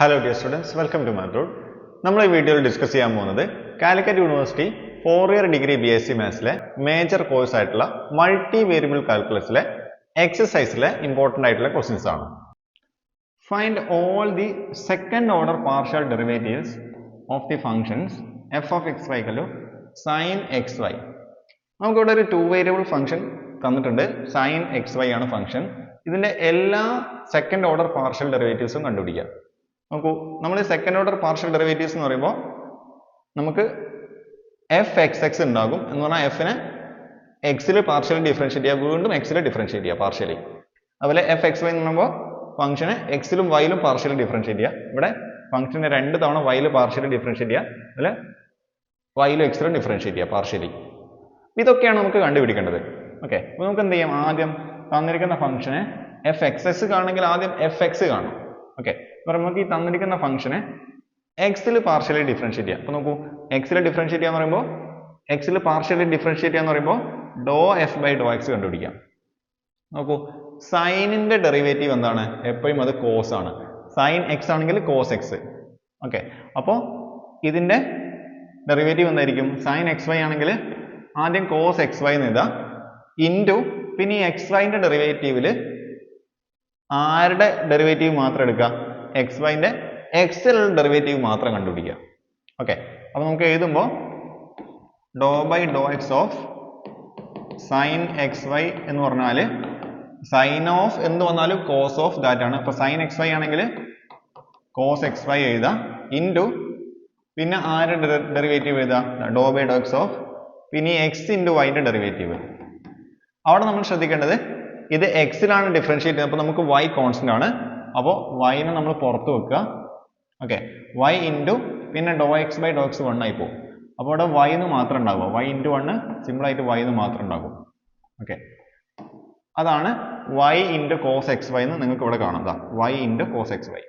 Hello dear students, welcome to Madrood. നമ്മൾ ഈ വീഡിയോയിൽ ഡിസ്കസ് ചെയ്യാൻ പോകുന്നത് Calicut university 4-year degree BSc മാത്സിലെ മേജർ കോഴ്സ് ആയിട്ടുള്ള മൾട്ടി വേരിയബിൾ കാൽക്കുലസിലെ എക്സസൈസിലെ ഇമ്പോർട്ടന്റ് ആയിട്ടുള്ള ക്വസ്റ്റ്യൻസ് ആണ്. Find all the second order partial derivatives of the functions f of xy sin xy. നമുക്കിവിടെ ഒരു 2 വേരിയബിൾ ഫംഗ്ഷൻ തന്നിട്ടുണ്ട്. sin xy ആണ് ഫംഗ്ഷൻ. ഇതിന്റെ എല്ലാ സെക്കൻഡ് ഓർഡർ പാർഷ്യൽ ഡെറിവേറ്റീവ്സും കണ്ടുപിടിക്കുക. നോക്കൂ, നമ്മൾ സെക്കൻഡ് ഓർഡർ പാർഷ്യൽ ഡെറിവേറ്റീവ്സ് എന്ന് പറയുമ്പോൾ നമുക്ക് എഫ് എക്സ് എക്സ് ഉണ്ടാകും എന്ന് പറഞ്ഞാൽ എഫിനെ എക്സിൽ പാർഷ്യലി ഡിഫറൻഷിയേറ്റ് ചെയ്യുക, വീണ്ടും എക്സിൽ ഡിഫറൻഷിയേറ്റ് ചെയ്യുക പാർഷ്യലി. അതുപോലെ എഫ് എക്സ് വൈ എന്ന് പറയുമ്പോൾ ഫംഗ്ഷനെ എക്സിലും വൈയിലും പാർഷ്യലി ഡിഫറൻഷിയേറ്റ് ചെയ്യുക. ഇവിടെ ഫംഗ്ഷനെ 2 തവണ വൈയിൽ പാർഷ്യലി ഡിഫറൻഷിയേറ്റ് ചെയ്യുക, അതുപോലെ വൈയിലും എക്സിലും ഡിഫറൻഷിയേറ്റ് ചെയ്യുക പാർഷ്യലി. ഇതൊക്കെയാണ് നമുക്ക് കണ്ടുപിടിക്കേണ്ടത്. ഓക്കെ, അപ്പോൾ നമുക്ക് എന്ത് ചെയ്യാം? ആദ്യം തന്നിരിക്കുന്ന ഫംഗ്ഷനെ എഫ് എക്സ് എക്സ് കാണണമെങ്കിൽ ആദ്യം എഫ് എക്സ് കാണും. ഓക്കെ, അപ്പോൾ നമുക്ക് ഈ തന്നിരിക്കുന്ന ഫംഗ്ഷനെ എക്സിൽ പാർഷ്യലി ഡിഫറൻഷിയേറ്റ് ചെയ്യാം. അപ്പോൾ നോക്കൂ, എക്സിൽ ഡിഫറൻഷിയേറ്റ് ചെയ്യാന്ന് പറയുമ്പോൾ എക്സിൽ പാർഷ്യലി ഡിഫറൻഷിയേറ്റ് ചെയ്യാന്ന് പറയുമ്പോൾ ഡോ എഫ് ബൈ ഡോ എക്സ് കണ്ടുപിടിക്കാം. നോക്കൂ, സൈനിന്റെ ഡെറിവേറ്റീവ് എന്താണ്? എപ്പോഴും അത് കോസ് ആണ്. സൈൻ എക്സ് ആണെങ്കിൽ കോസ് എക്സ്. ഓക്കെ, അപ്പോൾ ഇതിന്റെ ഡെറിവേറ്റീവ് എന്തായിരിക്കും? സൈൻ എക്സ് വൈ ആണെങ്കിൽ ആദ്യം കോസ് എക്സ് വൈ എന്ന് എഴുതാം, ഇൻറ്റു പിന്നെ ഈ എക്സ് വൈന്റെ ഡെറിവേറ്റീവിൽ ആരുടെ ഡെറിവേറ്റീവ് മാത്രം എടുക്കുക? എക്സ് വൈന്റെ എക്സിലുള്ള ഡെറിവേറ്റീവ് മാത്രം കണ്ടുപിടിക്കുക. ഓക്കെ, അപ്പോൾ നമുക്ക് എഴുതുമ്പോൾ doh by Dr x of sine x y എന്ന് പറഞ്ഞാൽ സൈൻ ഓഫ് എന്ന് വന്നാലും കോസ് ഓഫ് ദാറ്റ് ആണ്. അപ്പോൾ സൈൻ എക്സ് വൈ ആണെങ്കിൽ കോസ് എക്സ് വൈ എഴുതാം, ഇൻറ്റു പിന്നെ ആരുടെ ഡെറിവേറ്റീവ് എഴുതാം? ഡോ ബൈ ഡോ എക്സ് ഓഫ് പിന്നെ എക്സ് ഇൻറ്റു വൈൻ്റെ ഡെറിവേറ്റീവ്. അവിടെ നമ്മൾ ശ്രദ്ധിക്കേണ്ടത് ഇത് എക്സിലാണ് ഡിഫറൻഷിയേറ്റ് ചെയ്യുന്നത്, അപ്പോൾ നമുക്ക് y കോൺസ്റ്റന്റ് ആണ്. അപ്പോൾ yനെ നമ്മൾ പുറത്ത് വെക്കുക. ഓക്കെ, y ഇൻറ്റു പിന്നെ ഡോ എക്സ് ബൈ ഡോ എക്സ് 1 ആയി പോകും. അപ്പോൾ ഇവിടെ y എന്ന് മാത്രം ഉണ്ടാകും. y ഇൻറ്റു 1 സിമ്പിൾ ആയിട്ട് y എന്ന് മാത്രം ഉണ്ടാകും. ഓക്കെ, അതാണ് y into cos x y എന്ന് നിങ്ങൾക്ക് ഇവിടെ കാണാം. y into cos x y.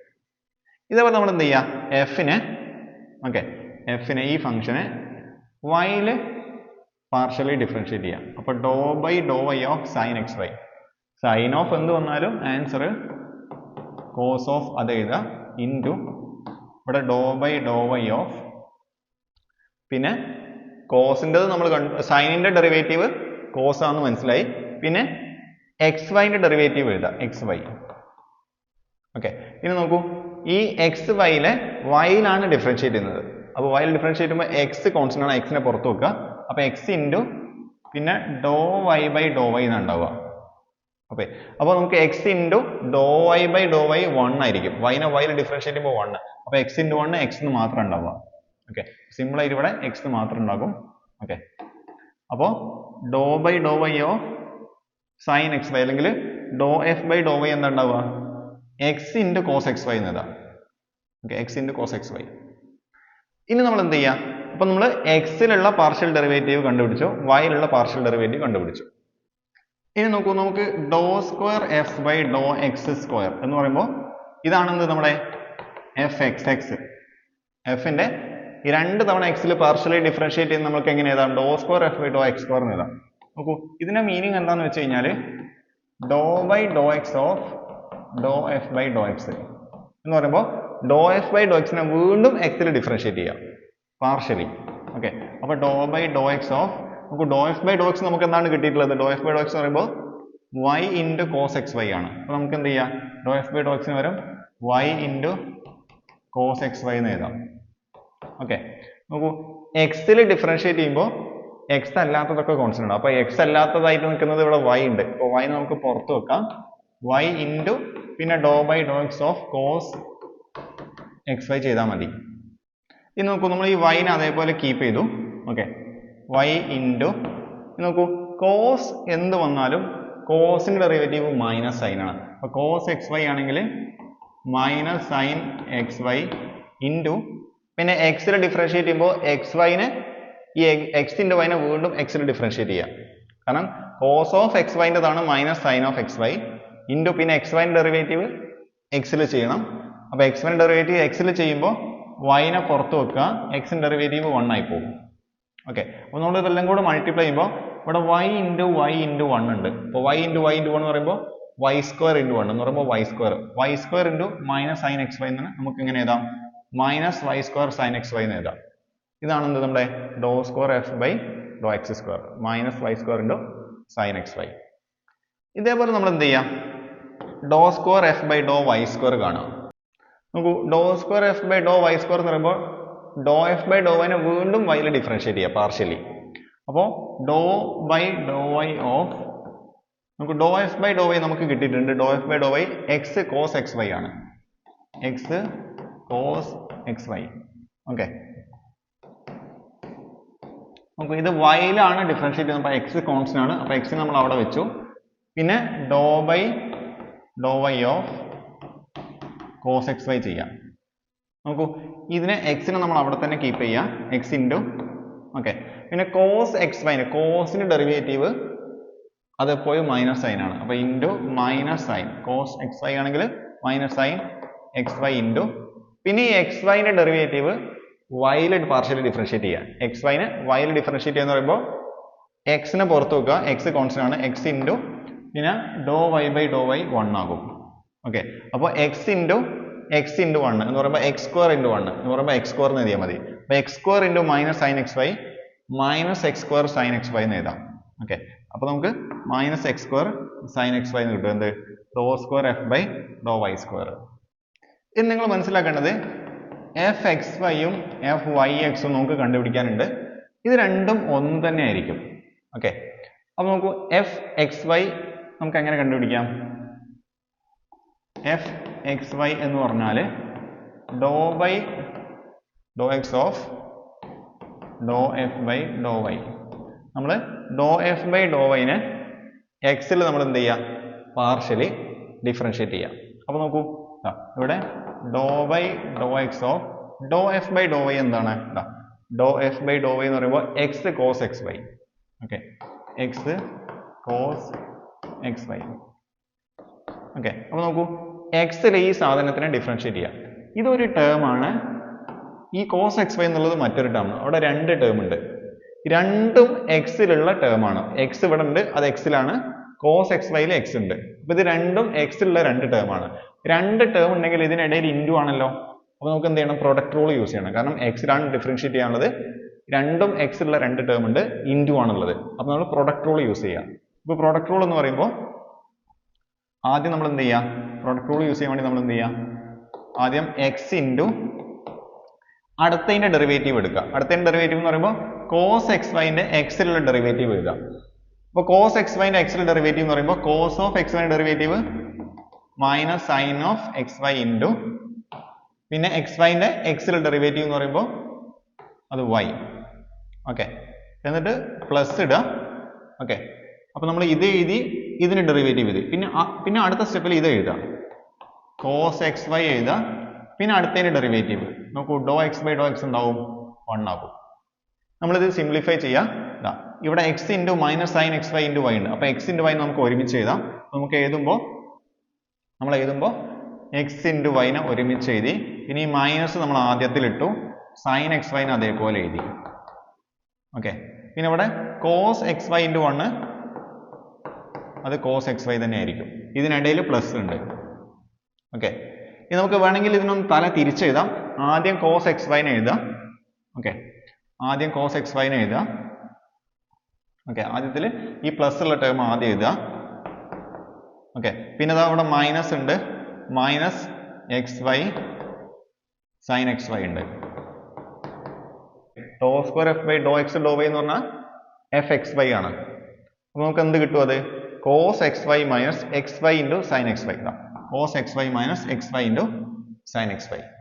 ഇതേപോലെ നമ്മൾ എന്ത് ചെയ്യുക? എഫിനെ ഈ ഫംഗ്ഷനെ yയിൽ പാർഷ്യലി ഡിഫറൻഷിയേറ്റ് ചെയ്യാം. അപ്പോൾ ഡോ by Dr y of sine x y. Sine of എന്ത് വന്നാലും ആൻസർ കോസ് ഓഫ് അത് എഴുതുക, ഇൻറ്റു ഇവിടെ doh by Dr y of പിന്നെ കോസിൻ്റെത് നമ്മൾ സൈനിൻ്റെ ഡെറിവേറ്റീവ് കോസ് ആണെന്ന് മനസ്സിലായി, പിന്നെ എക്സ് വൈൻ്റെ ഡെറിവേറ്റീവ് എഴുതുക, എക്സ് വൈ. ഓക്കെ, ഇനി നോക്കൂ, ഈ എക്സ് വൈയിലെ വൈയിലാണ് ഡിഫറൻഷിയേറ്റ് ചെയ്യുന്നത്. അപ്പോൾ വൈയിൽ ഡിഫറൻഷിയേറ്റ് ചെയ്യുമ്പോൾ എക്സ് കോൺസ്റ്റന്റ് ആണ്, എക്സിനെ പുറത്ത് വെക്കുക. അപ്പോൾ എക്സ് ഇൻറ്റു പിന്നെ doh y by Dr Y എന്നാണ് ഉണ്ടാവുക. ഓക്കെ, അപ്പോൾ നമുക്ക് x into doe y by Dr y 1 ആയിരിക്കും. വൈനെ വൈയിൽ ഡിഫറൻഷിയേറ്റ് ചെയ്യുമ്പോൾ 1. അപ്പോൾ എക്സ് ഇൻറ്റു 1 എക്സ് എന്ന് മാത്രം ഉണ്ടാവുക. ഓക്കെ, സിമ്പിൾ ആയിട്ട് ഇവിടെ എക്സ് മാത്രം ഉണ്ടാകും. ഓക്കെ, അപ്പോൾ ഡോ by Dr y of sine x y അല്ലെങ്കിൽ doh f by Dr y എന്താ ഉണ്ടാവുക? X into cos x y എന്നതാ. Okay, x into cos x y. ഇനി നമ്മൾ എന്ത് ചെയ്യാം? അപ്പോൾ നമ്മൾ എക്സിലുള്ള പാർഷ്യൽ ഡെറിവേറ്റീവ് കണ്ടുപിടിച്ചു, വൈയിലുള്ള പാർഷ്യൽ ഡെറിവേറ്റീവ് കണ്ടുപിടിച്ചു. ഇനി നോക്കൂ, നമുക്ക് doh square f by Dr x square എന്ന് പറയുമ്പോൾ ഇതാണെന്ത്? നമ്മുടെ എഫ് എക്സ് എക്സ്. എഫിന്റെ ഈ 2 തവണ എക്സിൽ പാർഷ്യലി ഡിഫറൻഷിയേറ്റ് ചെയ്യുന്ന നമുക്ക് എങ്ങനെ എഴുതാം? Doh square f by Dr x square എന്ന് എഴുതാം. നോക്കൂ, ഇതിന്റെ മീനിങ് എന്താണെന്ന് വെച്ച് കഴിഞ്ഞാൽ doh by Dr x of doh f by Dr x എന്ന് പറയുമ്പോൾ ഡോ എഫ് ബൈ ഡോ എക്സിനെ വീണ്ടും എക്സിൽ ഡിഫറൻഷിയേറ്റ് ചെയ്യാം പാർഷ്യലി. ഓക്കെ, അപ്പോൾ ഡോ ബൈ ഡോ എക്സ് ഓഫ് നമുക്ക് ഡോ എഫ് ബൈ ഡോ എക്സ് നമുക്ക് എന്താണ് കിട്ടിയിട്ടുള്ളത്? Doe f by Dr x എന്ന് പറയുമ്പോൾ y into cos x y ആണ്. അപ്പോൾ നമുക്ക് എന്ത് ചെയ്യാം? ഡോ എഫ് ബൈ ഡോ എക്സിന് പകരം y into cos x y എന്ന് എഴുതാം. ഓക്കെ, നോക്കൂ, എക്സിൽ ഡിഫറൻഷിയേറ്റ് ചെയ്യുമ്പോൾ എക്സ് അല്ലാത്തതൊക്കെ കോൺസ്റ്റന്റ് ആണ്. അപ്പോൾ എക്സ് അല്ലാത്തതായിട്ട് നിൽക്കുന്നത് ഇവിടെ വൈ ഉണ്ട്. അപ്പോൾ വൈ നമുക്ക് പുറത്ത് വെക്കാം, വൈ ഇൻറ്റു പിന്നെ doh by Dr x of cos x y ചെയ്താൽ മതി. ഇനി നോക്കൂ, നമ്മൾ ഈ വൈനെ അതേപോലെ കീപ്പ് ചെയ്തു. ഓക്കെ, y ഇൻറ്റു നോക്കൂ, കോസ് എന്ത് വന്നാലും കോസിന്റെ ഡെറിവേറ്റീവ് മൈനസ് സൈൻ ആണ്. അപ്പോൾ കോസ് എക്സ് വൈ ആണെങ്കിൽ minus sine x y into പിന്നെ എക്സിൽ ഡിഫറൻഷിയേറ്റ് ചെയ്യുമ്പോൾ എക്സ് വൈനെ ഈ എക്സ് ഇൻറ്റു വൈനെ വീണ്ടും എക്സിൽ ഡിഫറൻഷിയേറ്റ് ചെയ്യാം. കാരണം കോസ് ഓഫ് എക്സ് വൈൻ്റെതാണ് minus sine of x y into പിന്നെ എക്സ് വൈൻ്റെ ഡെറിവേറ്റീവ് എക്സിൽ ചെയ്യണം. അപ്പോൾ എക്സ് വൈൻ്റെ ഡെറിവേറ്റീവ് എക്സിൽ ചെയ്യുമ്പോൾ വൈനെ പുറത്ത് വെക്കുക, എക്സിൻ്റെ ഡെറിവേറ്റീവ് 1 ആയി പോകും. ഓക്കെ, അപ്പോൾ നമ്മൾ ഇതെല്ലാം കൂടെ മൾട്ടിപ്ലൈ ചെയ്യുമ്പോൾ ഇവിടെ y ഇൻറ്റു 1 ഉണ്ട്. അപ്പോൾ y ഇൻറ്റു 1 എന്ന് പറയുമ്പോൾ വൈ സ്ക്വയർ ഇൻറ്റു 1 എന്ന് പറയുമ്പോൾ y square into minus sine x y എന്ന് നമുക്ക് എങ്ങനെ എഴുതാം minus y square sine x y എന്ന് എഴുതാം. ഇതാണ് എന്ത് നമ്മുടെ doh square f by Dr x square minus y square into sine x y. ഇതേപോലെ നമ്മൾ എന്ത് ചെയ്യാം doh square f by Dr y square കാണാം. നോക്കൂ doh square f by Dr y square എന്ന് പറയുമ്പോൾ ഡോ എഫ് ബൈ ഡോ വൈനെ വീണ്ടും വൈയിൽ ഡിഫറൻഷിയേറ്റ് ചെയ്യുക പാർഷ്യലി. അപ്പോൾ ഡോ ബൈ ഡോ വൈ ഓഫ് നമുക്ക് ഡോ എഫ് ബൈ ഡോ വൈ നമുക്ക് കിട്ടിയിട്ടുണ്ട്. Doh f by Dr y x cos x y ആണ്. X cos x y. Okay നമുക്ക് ഇത് വൈയിലാണ് ഡിഫറൻഷിയേറ്റ് ചെയ്യുന്നത്. അപ്പോൾ എക്സ് കോൺസ്റ്റന്റ് ആണ്. അപ്പോൾ എക്സ് നമ്മൾ അവിടെ വെച്ചു. പിന്നെ doh by Dr y of cos x y ചെയ്യാം. നോക്കൂ ഇതിനെ എക്സിനെ നമ്മൾ അവിടെ തന്നെ കീപ്പ് ചെയ്യാം എക്സ് ഇൻറ്റു ഓക്കെ. പിന്നെ കോസ് എക്സ് വൈന് കോസിന് ഡെറിവേറ്റീവ് അതെപ്പോഴും മൈനസ് സൈൻ ആണ്. അപ്പോൾ into minus sine cos x y ആണെങ്കിൽ minus sine x y into പിന്നെ ഈ എക്സ് വൈൻ്റെ ഡെറിവേറ്റീവ് വൈയിൽ പാർഷ്യലി ഡിഫറൻഷിയേറ്റ് ചെയ്യുക. എക്സ് വൈനെ വൈയിൽ ഡിഫറൻഷിയേറ്റ് ചെയ്യുക എന്ന് പറയുമ്പോൾ എക്സിനെ പുറത്ത് വെക്കുക. എക്സ് കോൺസ്റ്റന്റ് ആണ്. എക്സ് ഇൻറ്റു പിന്നെ doh y by Dr y 1 ആകും. ഓക്കെ അപ്പോൾ എക്സ് ഇൻറ്റു 1 എന്ന് പറയുമ്പോൾ എക്സ് സ്ക്വയർ ഇൻറ്റു 1 എന്ന് പറയുമ്പോൾ എക്സ് സ്ക്വയർ എന്ന് എഴുതിയാൽ മതി. അപ്പോൾ x square into minus sine x y minus x square sine x y എന്ന് എഴുതാം. ഓക്കെ അപ്പോൾ നമുക്ക് minus x square sine x y എന്ന് കിട്ടും. എന്ത് doh square f by Dr y square. ഇത് നിങ്ങൾ മനസ്സിലാക്കേണ്ടത് എഫ് എക്സ് വൈയും എഫ് വൈ എക്സും നമുക്ക് കണ്ടുപിടിക്കാനുണ്ട്. ഇത് രണ്ടും ഒന്ന് തന്നെ ആയിരിക്കും. ഓക്കെ അപ്പോൾ നമുക്ക് എഫ് എക്സ് വൈ നമുക്ക് എങ്ങനെ കണ്ടുപിടിക്കാം. എഫ് എക്സ് വൈ എന്ന് പറഞ്ഞാൽ doh by Dr x of doh f by Dr y. നമ്മൾ ഡോ എഫ് ബൈ ഡോ വൈനെ എക്സിൽ നമ്മൾ എന്ത് ചെയ്യുക പാർഷ്യലി ഡിഫറൻഷിയേറ്റ് ചെയ്യാം. അപ്പോൾ നോക്കൂ ഇവിടെ doh by Dr x of doh f by Dr y എന്താണ് doh f by Dr y എന്ന് പറയുമ്പോൾ x cos x y. Okay x cos x y. Okay അപ്പോൾ നോക്കൂ എക്സിൽ ഈ സാധനത്തിനെ ഡിഫറൻഷിയേറ്റ് ചെയ്യാം. ഇതൊരു ടേം ആണ്. ഈ കോസ് എക്സ് വൈ എന്നുള്ളത് മറ്റൊരു ടേം ആണ്. അവിടെ രണ്ട് ടേം ഉണ്ട്. രണ്ടും എക്സിലുള്ള ടേം ആണ്. എക്സ് ഇവിടെ ഉണ്ട് അത് എക്സിലാണ്. കോസ് എക്സ് വൈയിൽ എക്സ് ഉണ്ട്. അപ്പോൾ ഇത് രണ്ടും എക്സിലുള്ള രണ്ട് ടേം ആണ്. രണ്ട് ടേം ഉണ്ടെങ്കിൽ ഇതിനിടയിൽ ഇൻറ്റു ആണല്ലോ. അപ്പോൾ നമുക്ക് എന്ത് ചെയ്യണം പ്രൊഡക്റ്റ് റൂൾ യൂസ് ചെയ്യണം. കാരണം എക്സിലാണ് ഡിഫറൻഷിയേറ്റ് ചെയ്യാനുള്ളത്. രണ്ടും എക്സിലുള്ള രണ്ട് ടേം ഉണ്ട് ഇൻറ്റു ആണുള്ളത്. അപ്പോൾ നമ്മൾ പ്രൊഡക്റ്റ് റൂൾ യൂസ് ചെയ്യാം. ഇപ്പോൾ പ്രൊഡക്റ്റ് റൂൾ എന്ന് പറയുമ്പോൾ ആദ്യം നമ്മൾ എന്ത് ചെയ്യാം പ്രൊഡക്റ്റ് റൂൾ യൂസ് ചെയ്യാൻ വേണ്ടി നമ്മൾ എന്ത് ചെയ്യാം ആദ്യം എക്സ് ഇൻറ്റു അടുത്തതിൻ്റെ ഡെറിവേറ്റീവ് എടുക്കുക. അടുത്തതിൻ്റെ ഡെറിവേറ്റീവ് എന്ന് പറയുമ്പോൾ കോസ് എക്സ് വൈൻ്റെ എക്സിലുള്ള ഡെറിവേറ്റീവ് എഴുതാം. അപ്പോൾ കോസ് എക്സ് വൈൻ്റെ എക്സിലുള്ള ഡെറിവേറ്റീവ് എന്ന് പറയുമ്പോൾ കോസ് ഓഫ് എക്സ് വൈൻ്റെ derivative minus sine of x y into പിന്നെ എക്സ് വൈൻ്റെ എക്സിലുള്ള ഡെറിവേറ്റീവ് എന്ന് പറയുമ്പോൾ അത് വൈ. ഓക്കെ എന്നിട്ട് പ്ലസ് ഇടുക. ഓക്കെ അപ്പോൾ നമ്മൾ ഇത് എഴുതി ഇതിന് ഡെറിവേറ്റീവ് എഴുതി. പിന്നെ അടുത്ത സ്റ്റെപ്പിൽ ഇത് എഴുതാം കോസ് എക്സ് വൈ എഴുതുക. പിന്നെ അടുത്തതിൻ്റെ ഡെറിവേറ്റീവ് നോക്കൂ doe x by Dr x ഉണ്ടാവും 1 ആകും. നമ്മളിത് സിംപ്ലിഫൈ ചെയ്യാം. ഇവിടെ x into minus sine x y into y ഉണ്ട്. അപ്പോൾ എക്സ് ഇൻറ്റു വൈ നമുക്ക് ഒരുമിച്ച് എഴുതാം. നമുക്ക് നമ്മൾ എഴുതുമ്പോൾ എക്സ് ഇൻറ്റു വൈനെ ഒരുമിച്ച് എഴുതി. ഇനി ഈ മൈനസ് നമ്മൾ ആദ്യത്തിൽ ഇട്ടു. സൈൻ എക്സ് വൈനെ അതേപോലെ എഴുതി. ഓക്കെ പിന്നെ ഇവിടെ കോസ് എക്സ് വൈ ഇൻറ്റു 1 അത് കോസ് എക്സ് വൈ തന്നെ ആയിരിക്കും. ഇതിനിടയിൽ പ്ലസ് ഉണ്ട്. ഓക്കെ ഇനി നമുക്ക് വേണമെങ്കിൽ ഇതിനൊന്ന് തല തിരിച്ചെഴുതാം. ആദ്യം കോസ് എക്സ് വൈനെ എഴുതാം. ഓക്കെ ആദ്യം കോസ് എക്സ് വൈനെ എഴുതുക. ഓക്കെ ആദ്യത്തിൽ ഈ പ്ലസ് ഉള്ള ടേം ആദ്യം എഴുതുക. ഓക്കെ പിന്നെ അതാ ഇവിടെ മൈനസ് ഉണ്ട്. Minus x y sine x y ഉണ്ട്. Doh square f by Dr x doh y എന്ന് പറഞ്ഞാൽ എഫ് എക്സ് വൈ ആണ്. അപ്പോൾ നമുക്ക് എന്ത് കിട്ടും അത് cos x y minus x y into sine x y. Cos x y minus x y into sine x Y.